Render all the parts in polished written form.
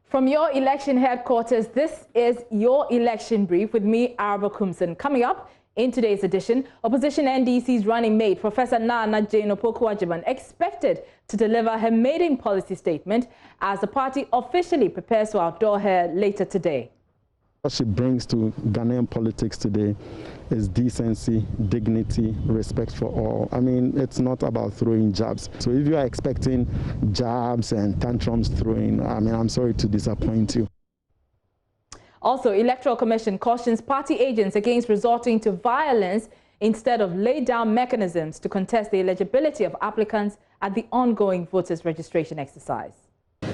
From your election headquarters, this is your election brief with me, Araba Kumson. Coming up in today's edition, opposition NDC's running mate, Professor Nana Jane Opoku-Agyeman, expected to deliver her maiden policy statement as the party officially prepares to outdoor her later today. What she brings to Ghanaian politics today is decency, dignity, respect for all. I mean, it's not about throwing jabs. So if you are expecting jabs and tantrums throwing, I mean, I'm sorry to disappoint you. Also, Electoral Commission cautions party agents against resorting to violence instead of laid down mechanisms to contest the eligibility of applicants at the ongoing voters registration exercise.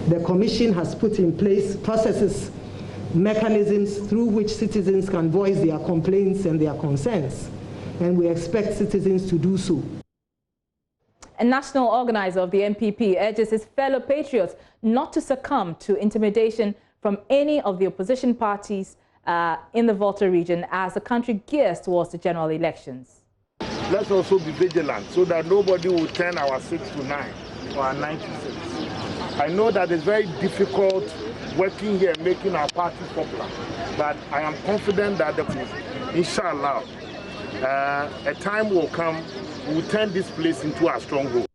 The Commission has put in place processes, mechanisms through which citizens can voice their complaints and their concerns, and we expect citizens to do so. A national organizer of the NPP urges his fellow patriots not to succumb to intimidation from any of the opposition parties in the Volta region as the country gears towards the general elections. Let's also be vigilant so that nobody will turn our 6 to 9 or our 9 to 6. I know that it's very difficult working here, making our party popular, but I am confident that, inshallah, a time will come, we will turn this place into a stronghold.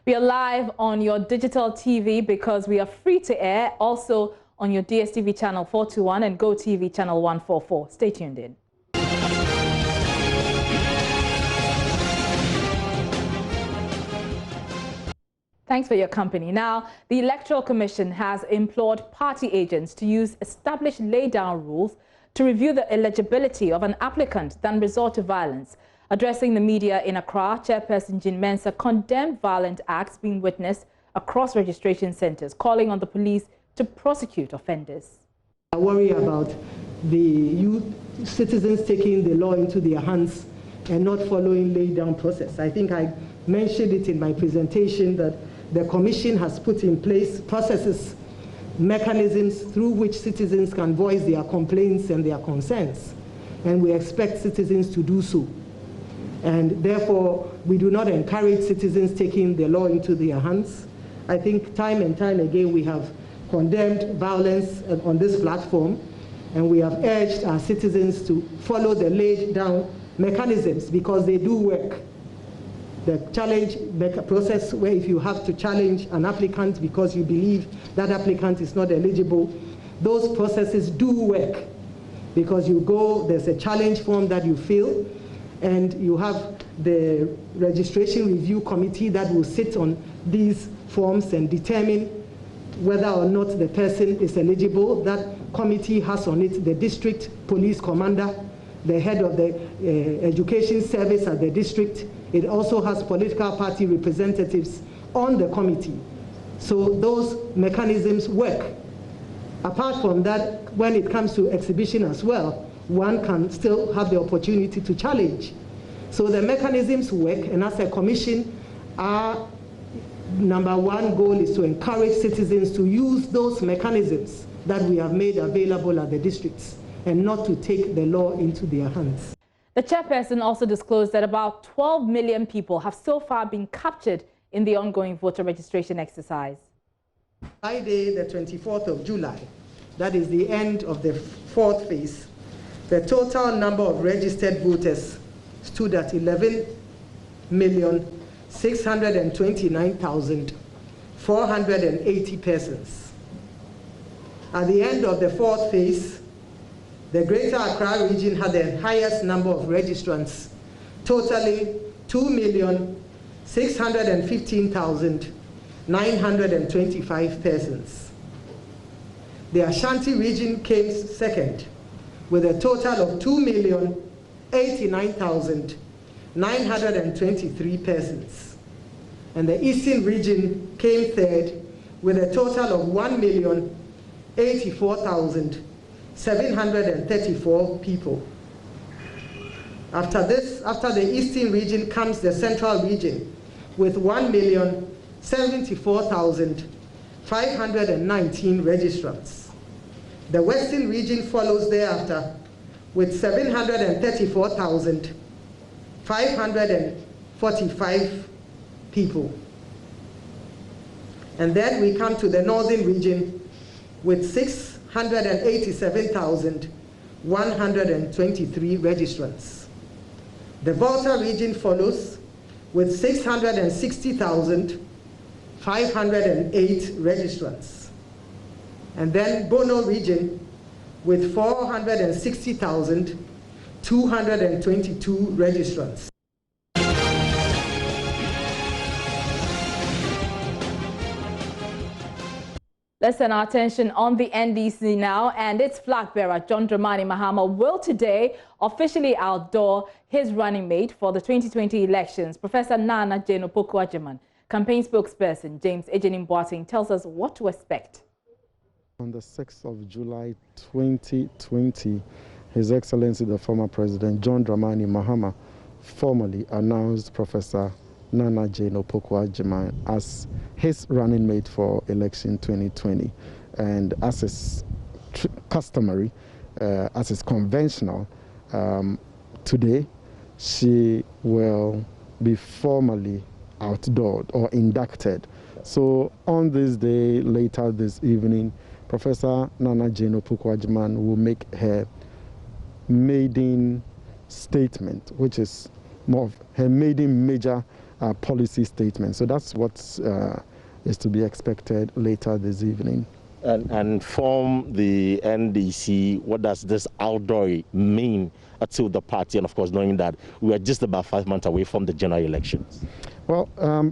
We are live on your digital TV because we are free to air, also on your DSTV channel 421 and GoTV channel 144. Stay tuned in. Thanks for your company. Now, the Electoral Commission has implored party agents to use established lay-down rules to review the eligibility of an applicant than resort to violence. Addressing the media in Accra, Chairperson Jean Mensah condemned violent acts being witnessed across registration centres, calling on the police to prosecute offenders. I worry about the citizens taking the law into their hands and not following laid-down process. I think I mentioned it in my presentation that the Commission has put in place processes, mechanisms through which citizens can voice their complaints and their concerns, and we expect citizens to do so. And therefore, we do not encourage citizens taking the law into their hands. I think time and time again we have condemned violence on this platform, and we have urged our citizens to follow the laid down mechanisms because they do work. The challenge process, where if you have to challenge an applicant because you believe that applicant is not eligible, those processes do work because you go, there's a challenge form that you fill, and you have the registration review committee that will sit on these forms and determine whether or not the person is eligible. That committee has on it the district police commander, the head of the education service at the district. It also has political party representatives on the committee. So those mechanisms work. Apart from that, when it comes to exhibition as well, one can still have the opportunity to challenge. So the mechanisms work, and as a commission, our number one goal is to encourage citizens to use those mechanisms that we have made available at the districts and not to take the law into their hands. The chairperson also disclosed that about 12 million people have so far been captured in the ongoing voter registration exercise. Friday, the 24th of July, that is the end of the fourth phase, the total number of registered voters stood at 11,629,480 persons. At the end of the fourth phase, the Greater Accra region had the highest number of registrants, totaling 2,615,925 persons. The Ashanti region came second, with a total of 2,089,923 persons. And the Eastern region came third, with a total of 1,084,734 people. After the Eastern region comes the Central region with 1,074,519 registrants. The Western region follows thereafter with 734,545 people. And then we come to the Northern region with 687,123 registrants. The Volta region follows with 660,508 registrants. And then Bono region with 460,222 registrants. Let's turn our attention on the NDC now, and its flag bearer, John Dramani Mahama, will today officially outdoor his running mate for the 2020 elections. Professor Nana Jane Opoku-Agyeman, campaign spokesperson James Ejenim Boateng, tells us what to expect. On the 6th of July 2020, His Excellency the former President John Dramani Mahama formally announced Professor Nana Jane Opoku-Agyeman as his running mate for election 2020. And as is customary, as is conventional, today she will be formally outdoored or inducted. So on this day, later this evening, Professor Nana Jane Opoku-Agyeman will make her maiden statement, which is more of her maiden major policy statement. So that's what is to be expected later this evening. And from the NDC, what does this outdoor mean to the party? And of course, knowing that we are just about 5 months away from the general elections. Well,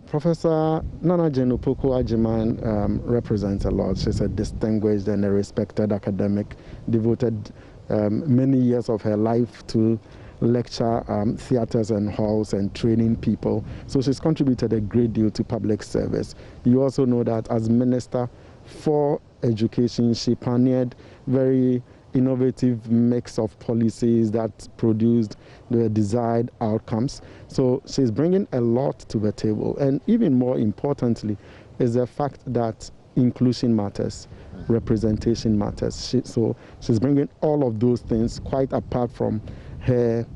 Professor Nana Jane Opoku-Agyeman represents a lot. She's a distinguished and a respected academic, devoted many years of her life to lecture theaters and halls and training people. So she's contributed a great deal to public service. You also know that as Minister for Education, she pioneered very innovative mix of policies that produced the desired outcomes. So she's bringing a lot to the table. And even more importantly is the fact that inclusion matters, representation matters. So she's bringing all of those things quite apart from her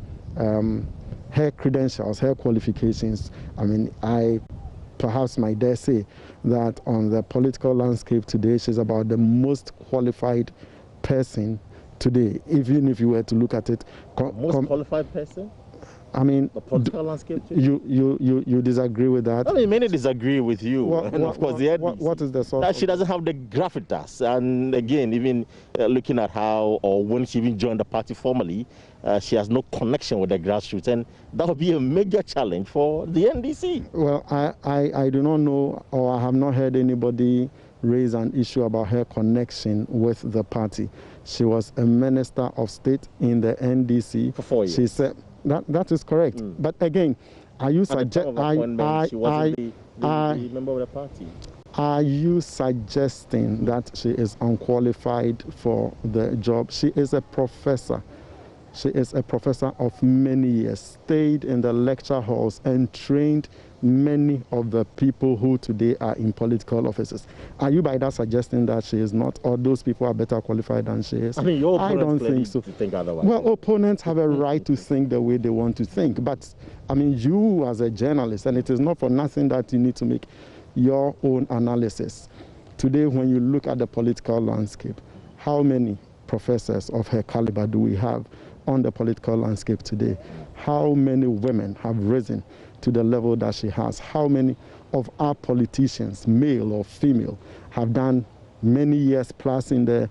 credentials, her qualifications. I mean, I perhaps might dare say that on the political landscape today, she's about the most qualified person today, even if you were to look at it. Most qualified person? I mean, the political landscape today? You disagree with that? I mean, many disagree with you. Of course, what is the source? That she doesn't have the gravitas. And again, even looking at how, or when she even joined the party formally, she has no connection with the grassroots. And that would be a major challenge for the NDC. Well, I do not know, or I have not heard anybody raise an issue about her connection with the party. She was a Minister of State in the NDC. For 4 years. She said, that is correct. But again, are you suggesting member of the party? Are you suggesting that she is unqualified for the job? She is a professor. She is a professor of many years, stayed in the lecture halls and trained many of the people who today are in political offices. Are you by that suggesting that she is not, or those people are better qualified than she is? I mean, your I don't think so. To think otherwise. Well, opponents have a right to think the way they want to think. But, I mean, you as a journalist, and it is not for nothing that you need to make your own analysis. Today, when you look at the political landscape, how many professors of her caliber do we have on the political landscape today? How many women have risen to the level that she has? How many of our politicians, male or female, have done many years plus in the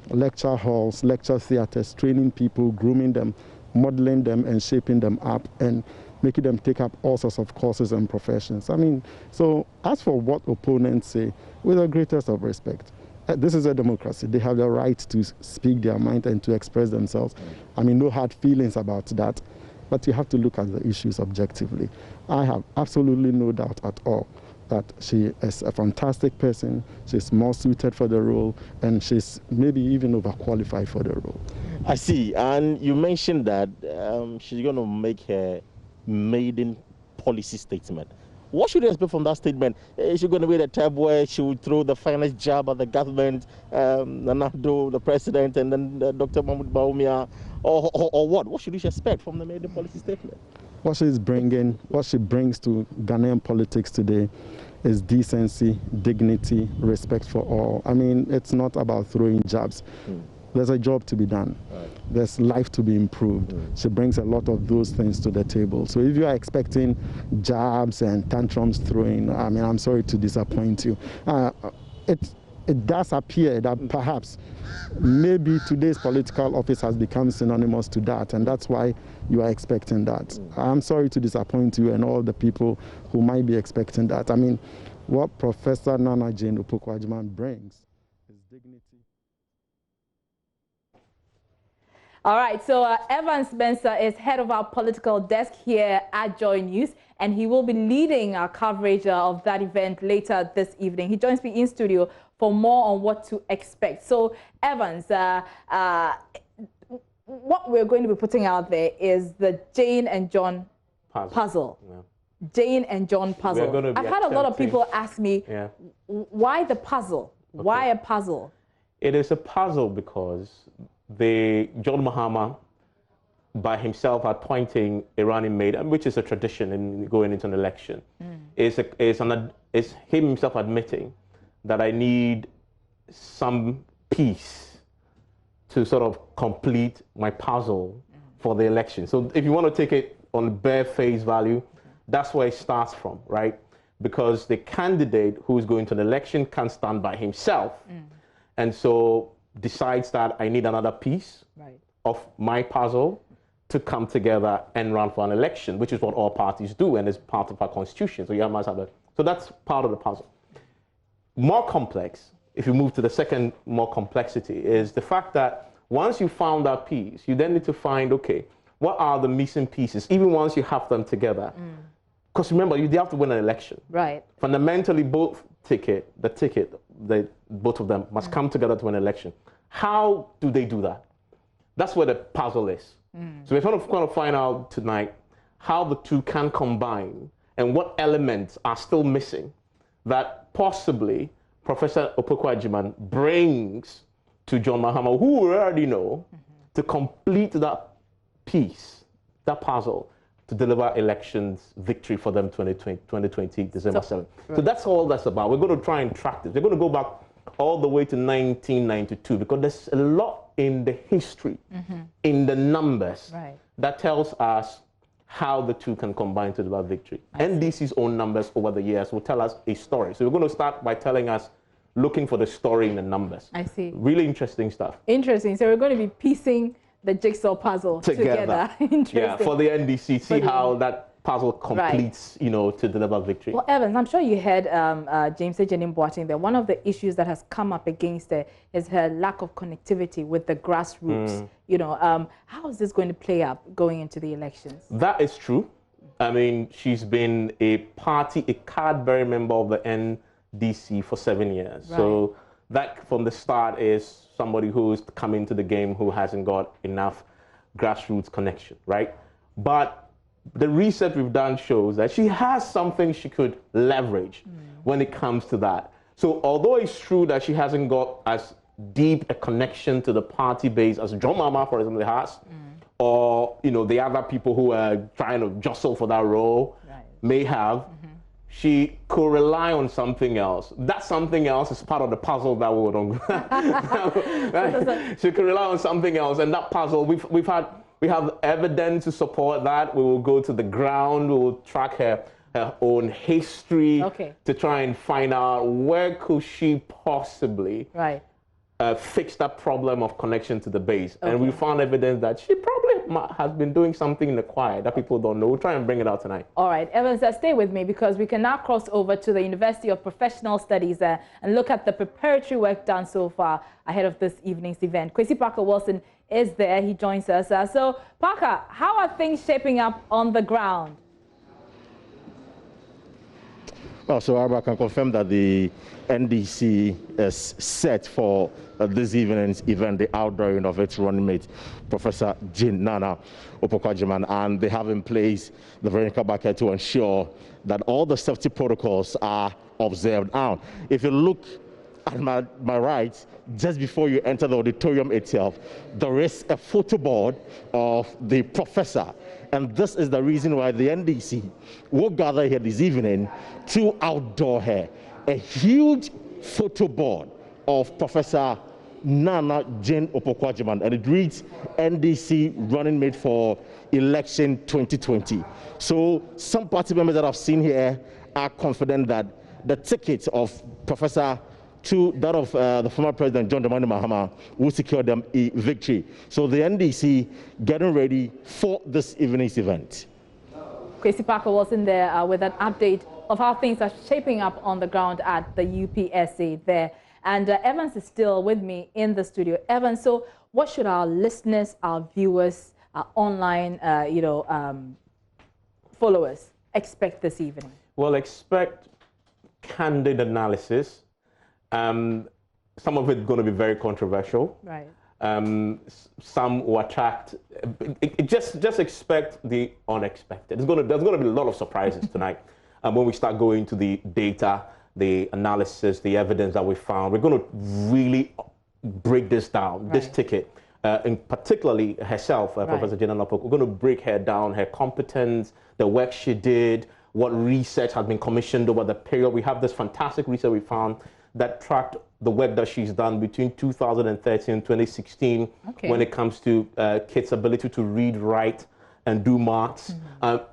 lecture halls, lecture theaters, training people, grooming them, modeling them and shaping them up and making them take up all sorts of courses and professions? I mean, so as for what opponents say, with the greatest of respect, this is a democracy. They have the right to speak their mind and to express themselves. I mean, no hard feelings about that. But you have to look at the issues objectively. I have absolutely no doubt at all that she is a fantastic person. She's more suited for the role, and she's maybe even overqualified for the role. I see. And you mentioned that she's going to make her maiden policy statement. What should we expect from that statement? Is she going to be the type where she will throw the finest jab at the government, Nando, the president, and then Dr. Mahmoud Bawumia, or what? What should we expect from the maiden policy statement? What she brings to Ghanaian politics today is decency, dignity, respect for all. I mean, it's not about throwing jabs. There's a job to be done. Right. There's life to be improved. She brings a lot of those things to the table. So if you are expecting jabs and tantrums throwing, I mean, I'm sorry to disappoint you. It does appear that perhaps maybe today's political office has become synonymous to that, and that's why you are expecting that. I'm sorry to disappoint you and all the people who might be expecting that. I mean, what Professor Nana Jane Opoku-Agyeman brings is dignity. All right, so Evan Spencer is head of our political desk here at Joy News, and he will be leading our coverage of that event later this evening. He joins me in studio for more on what to expect. So, Evans, what we're going to be putting out there is the Jane and John puzzle. Yeah. Jane and John puzzle. I've had a lot of people ask me, why the puzzle? Okay. Why a puzzle? It is a puzzle because John Mahama by himself appointing a running mate, which is a tradition in going into an election, is him himself admitting that I need some piece to sort of complete my puzzle for the election. So if you want to take it on bare face value, that's where it starts from, right? Because the candidate who is going to an election can't stand by himself. And so decides that I need another piece of my puzzle to come together and run for an election, which is what all parties do and is part of our constitution. So you must have so that's part of the puzzle. More complex, if you move to the second more complexity, is the fact that once you found that piece, you then need to find, okay, what are the missing pieces, even once you have them together? Because remember, you have to win an election. Right. Fundamentally, both both of them must come together to win an election. How do they do that? That's where the puzzle is. So we're going to find out tonight how the two can combine and what elements are still missing that possibly Professor Opoku-Agyeman brings to John Mahama, who we already know, to complete that piece, that puzzle, to deliver elections victory for them 2020, December 7th. So that's all that's about. We're going to try and track this. We're going to go back all the way to 1992 because there's a lot in the history, in the numbers, that tells us how the two can combine to deliver victory. NDC's own numbers over the years will tell us a story. So we're going to start by telling us, looking for the story in the numbers. I see. Really interesting stuff. Interesting. So we're going to be piecing the jigsaw puzzle together. Interesting. Yeah, for the NDC, see how that puzzle completes, you know, to deliver victory. Well, Evans, I'm sure you heard James Ejenim Boateng there. One of the issues that has come up against her is her lack of connectivity with the grassroots. You know, how is this going to play out going into the elections? That is true. I mean, she's been a card-bearing member of the NDC for 7 years. So that from the start is somebody who's come into the game who hasn't got enough grassroots connection, right? But the research we've done shows that she has something she could leverage when it comes to that. So although it's true that she hasn't got as deep a connection to the party base as John Mahama, for example, has, or you know the other people who are trying to jostle for that role may have, she could rely on something else. That something else is part of the puzzle that we don't. She could rely on something else, and that puzzle we have evidence to support that. We will go to the ground. We will track her own history to try and find out where could she possibly fix that problem of connection to the base. And we found evidence that she probably has been doing something in the quiet that people don't know. We'll try and bring it out tonight. All right, Evans, stay with me because we can now cross over to the University of Professional Studies and look at the preparatory work done so far ahead of this evening's event. Kwesi Parker-Wilson is there. He joins us. So, Parker, how are things shaping up on the ground? Well, so I can confirm that the NDC is set for this evening's event, the outdooring of its running mate, Professor Jane Nana Opoku-Agyeman, and they have in place the Veronica Bucket to ensure that all the safety protocols are observed. Now, if you look at my right, just before you enter the auditorium itself, there is a photo board of the professor And this is the reason why the NDC will gather here this evening to outdoor her a huge photo board of Professor Nana Jane Opoku-Agyeman, and it reads NDC running mate for election 2020. So some party members that I've seen here are confident that the ticket of Professor to that of the former President John Dramani Mahama will secure them a victory. So the NDC getting ready for this evening's event. Kwesi Parker was in there with an update of how things are shaping up on the ground at the UPSA there. And Evans is still with me in the studio. Evans, so what should our listeners, our viewers, our online, followers expect this evening? Well, expect candid analysis. Some of it going to be very controversial. Right. Some will attract. Just expect the unexpected. There's going to be a lot of surprises tonight. When we start going to the data, the analysis, the evidence that we found, we're going to really break this down. Right. This ticket, and particularly herself, right. Professor Jane Opoku, we're going to break her down, her competence, the work she did, what research has been commissioned over the period. We have this fantastic research we found that tracked the work that she's done between 2013 and 2016 when it comes to kids' ability to read, write, and do maths.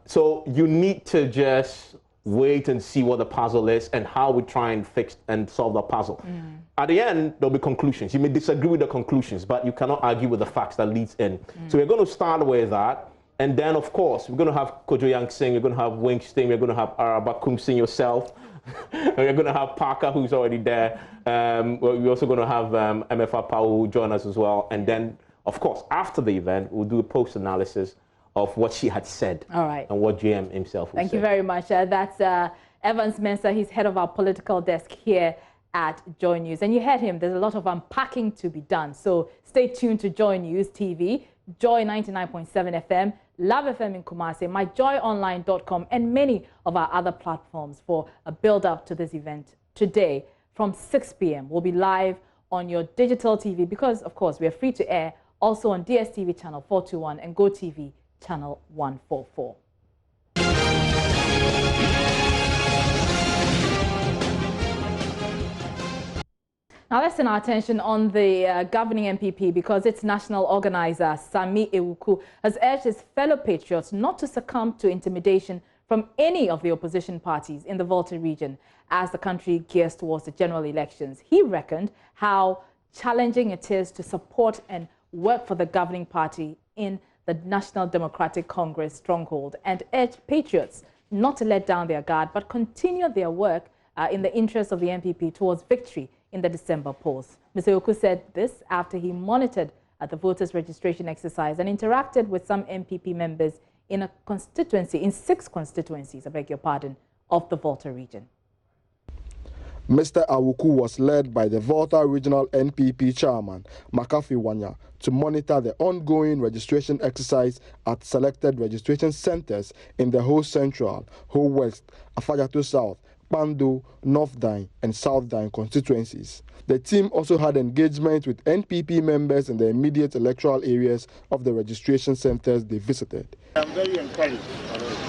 So you need to just wait and see what the puzzle is and how we try and fix and solve the puzzle. At the end, there'll be conclusions. You may disagree with the conclusions, but you cannot argue with the facts that leads in. So we're going to start with that. And then, of course, we're going to have Kojo Yang Singh, we're going to have Wing Sting, we're going to have Araba Kumsing yourself. We're going to have Parker, who's already there. We're also going to have MFA Pau join us as well. And then, of course, after the event, we'll do a post-analysis of what she had said. All right. And what GM himself will say. Thank you very much. That's Evans Mensah. He's head of our political desk here at JoyNews. And you heard him. There's a lot of unpacking to be done. So stay tuned to JoyNews TV, Joy 99.7 FM, Love FM in Kumasi, myjoyonline.com, and many of our other platforms for a build-up to this event today from 6 p.m. We'll be live on your digital TV because, of course, we are free to air also on DSTV channel 421 and GoTV channel 144. Now let's turn our attention on the governing NPP because its national organizer, Sammy Awuku, has urged his fellow patriots not to succumb to intimidation from any of the opposition parties in the Volta region as the country gears towards the general elections. He reckoned how challenging it is to support and work for the governing party in the National Democratic Congress stronghold and urged patriots not to let down their guard but continue their work in the interest of the NPP towards victory in the December polls. Mr. Awuku said this after he monitored the voters' registration exercise and interacted with some NPP members in a constituency, in 6 constituencies, I beg your pardon, of the Volta region. Mr. Awuku was led by the Volta Regional NPP chairman, Makafi Wanya, to monitor the ongoing registration exercise at selected registration centers in the Ho Central, Ho West, Afajato South, Pando, North Dine, and South Dine constituencies. The team also had engagement with NPP members in the immediate electoral areas of the registration centers they visited. I'm very encouraged,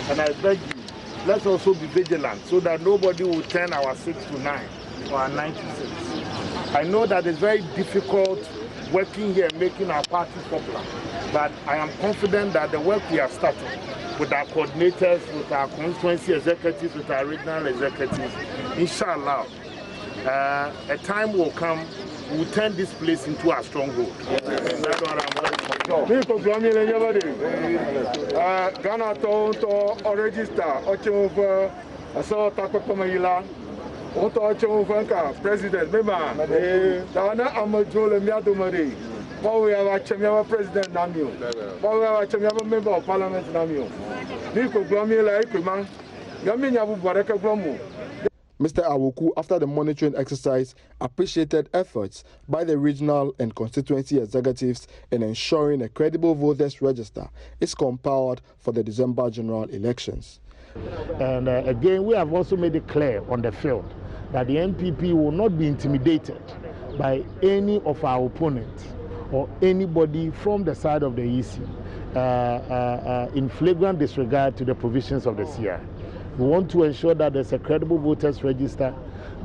and I beg you, let's also be vigilant so that nobody will turn our 6 to 9 or our 9 to 6. I know that it's very difficult working here, making our party popular, but I am confident that the work we have started with our coordinators, with our constituency executives, with our regional executives, inshallah, a time will come, we will turn this place into a stronghold. That's what I'm very Ghana to register, President, President member of Parliament. Mr. Awuku, after the monitoring exercise, appreciated efforts by the regional and constituency executives in ensuring a credible voters register is compiled for the December general elections. And again, we have also made it clear on the field that the NPP will not be intimidated by any of our opponents or anybody from the side of the EC. in flagrant disregard to the provisions of the CI. We want to ensure that there's a credible voters register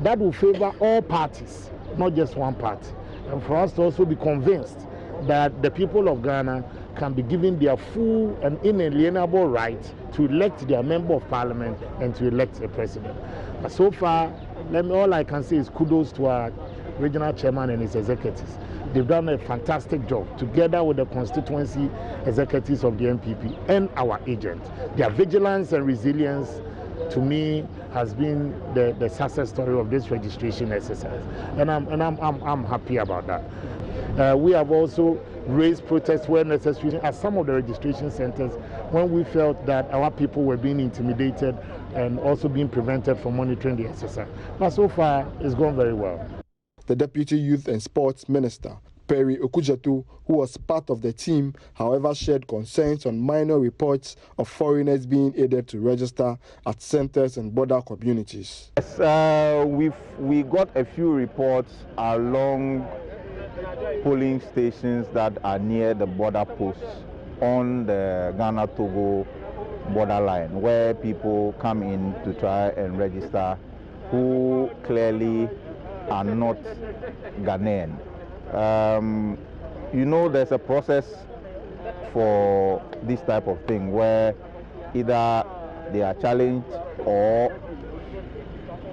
that will favor all parties, not just one party. And for us to also be convinced that the people of Ghana can be given their full and inalienable right to elect their member of parliament and to elect a president. But so far, all I can say is kudos to our regional chairman and his executives. They've done a fantastic job together with the constituency executives of the MPP and our agent. Their vigilance and resilience, to me, has been the success story of this registration exercise, and I'm happy about that. We have also raised protests where necessary at some of the registration centers when we felt that our people were being intimidated and also being prevented from monitoring the exercise. But so far, it's gone very well. The Deputy Youth and Sports Minister, Perry Okudzeto, who was part of the team, however, shared concerns on minor reports of foreigners being aided to register at centers and border communities. Yes, we got a few reports along polling stations that are near the border posts on the Ghana-Togo borderline, where people come in to try and register who clearly are not Ghanaian. You know, there's a process for this type of thing where either they are challenged or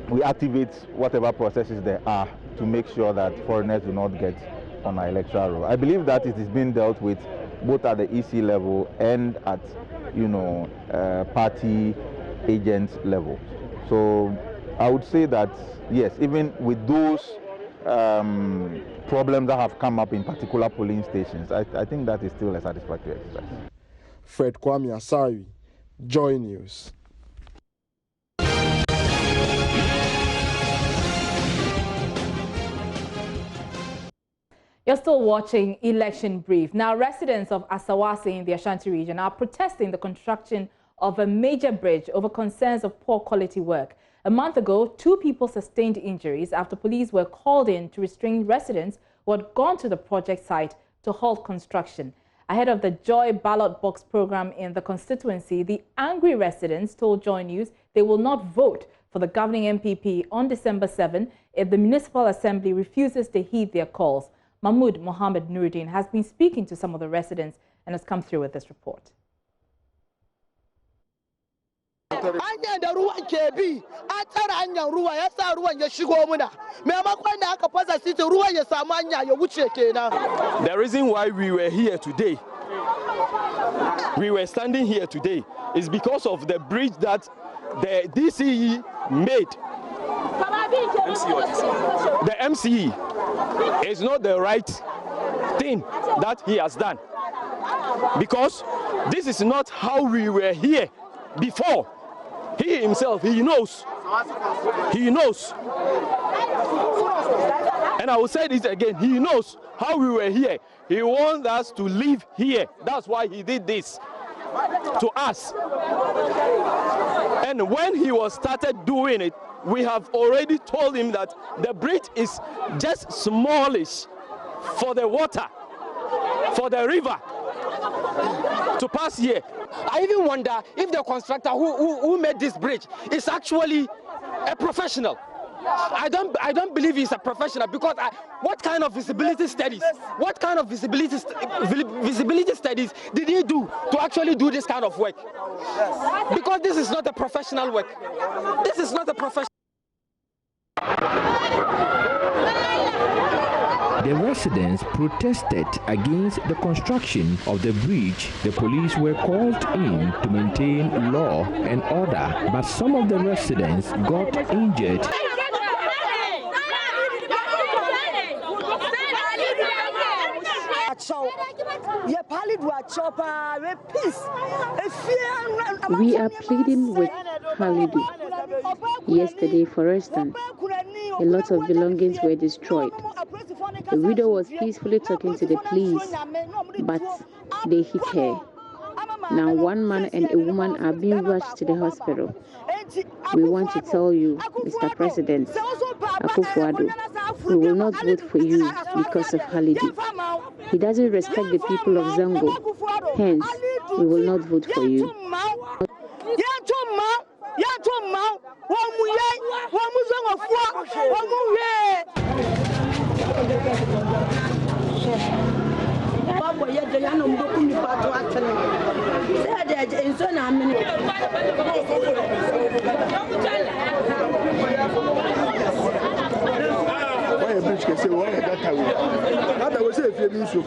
we activate whatever processes there are to make sure that foreigners do not get on our electoral roll. I believe that it is being dealt with both at the EC level and at, party agent level. So I would say that, yes, even with those problems that have come up in particular polling stations, I think that is still a satisfactory exercise. Fred Kwame Asari, Joy News. You're still watching Election Brief. Now, residents of Asawa in the Ashanti region are protesting the construction of a major bridge over concerns of poor quality work. A month ago, 2 people sustained injuries after police were called in to restrain residents who had gone to the project site to halt construction. Ahead of the Joy ballot box program in the constituency, the angry residents told Joy News they will not vote for the governing MPP on December 7 if the Municipal Assembly refuses to heed their calls. Mahmoud Mohammed Nuruddin has been speaking to some of the residents and has come through with this report. The reason why we were here today, we were standing here today, is because of the bridge that the DCE made. The MCE is not the right thing that he has done, because this is not how we were here before. He himself, he knows, and I will say this again, he knows how we were here. He wants us to live here. That's why he did this to us. And when he was started doing it, we have already told him that the bridge is just smallish for the water, for the river to pass here. I even wonder if the constructor who made this bridge is actually a professional. I don't believe he's a professional, because what kind of visibility studies did he do to actually do this kind of work? Because this is not a professional work. This is not a professional. The residents protested against the construction of the bridge. The police were called in to maintain law and order, but some of the residents got injured. We are pleading with Halidu. Yesterday, for instance, a lot of belongings were destroyed. The widow was peacefully talking to the police, but they hit her. Now 1 man and a woman are being rushed to the hospital. We want to tell you, Mr. President Akufo-Addo, we will not vote for you because of Halidu. He doesn't respect the people of Zango. Hence, we will not vote for you.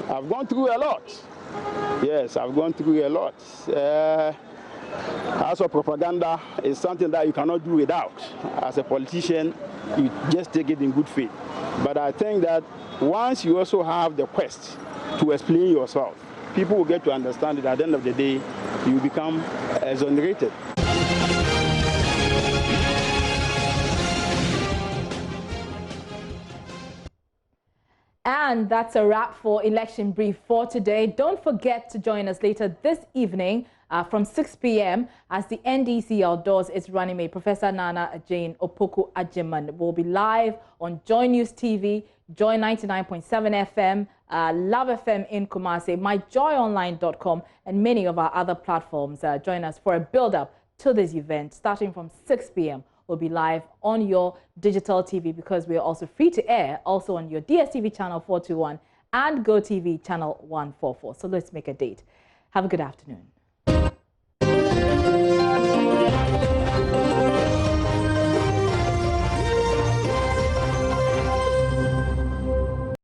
I've gone through a lot. Yes, I've gone through a lot. Also, propaganda is something that you cannot do without. As a politician, you just take it in good faith. But I think that once you also have the quest to explain yourself, people will get to understand that at the end of the day, you become exonerated. And that's a wrap for Election Brief for today. Don't forget to join us later this evening from 6 p.m. as the NDC outdoors its running mate, Professor Nana Jane Opoku Ajiman, will be live on JoyNews TV, Joy 99.7 FM, Love FM in Kumasi, myjoyonline.com, and many of our other platforms. Join us for a build-up to this event starting from 6 p.m. We'll be live on your digital TV because we are also free to air, also on your DSTV channel 421 and GoTV channel 144. So let's make a date. Have a good afternoon.